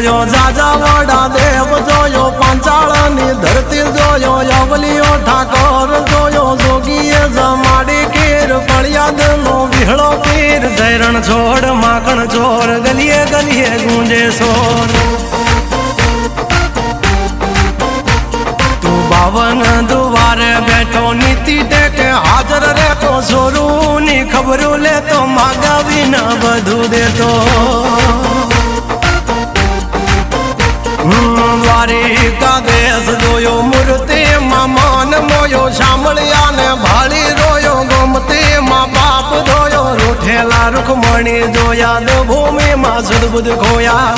જોયો જાજાવાડા દેવ જોયો પાંચાળની ધરતી જોયો યવલીઓ ઠાકોર જોયો જોગીએ જમાડી કીર ફળિયાદનો વિહળો પીર જયરણ છોડ માખણ ચોર ગલીએ ગલીએ ગુંજે સોર તું બાવન દુવારે બેઠો નીતિ ટેકે હાજર રહેતો સોરૂની ખબરો લેતો માગાવી ન બધું દેતો દ્વારિકા દેશ જોયો મૂર્તિમાં મન મોયો સાંભળ્યા ને ભાળી રોયો ગોમતીમાં બાપ ધોયો રૂઠેલા રૂખમણી જોયા ભૂમિમાં સુદબુદ ખોયા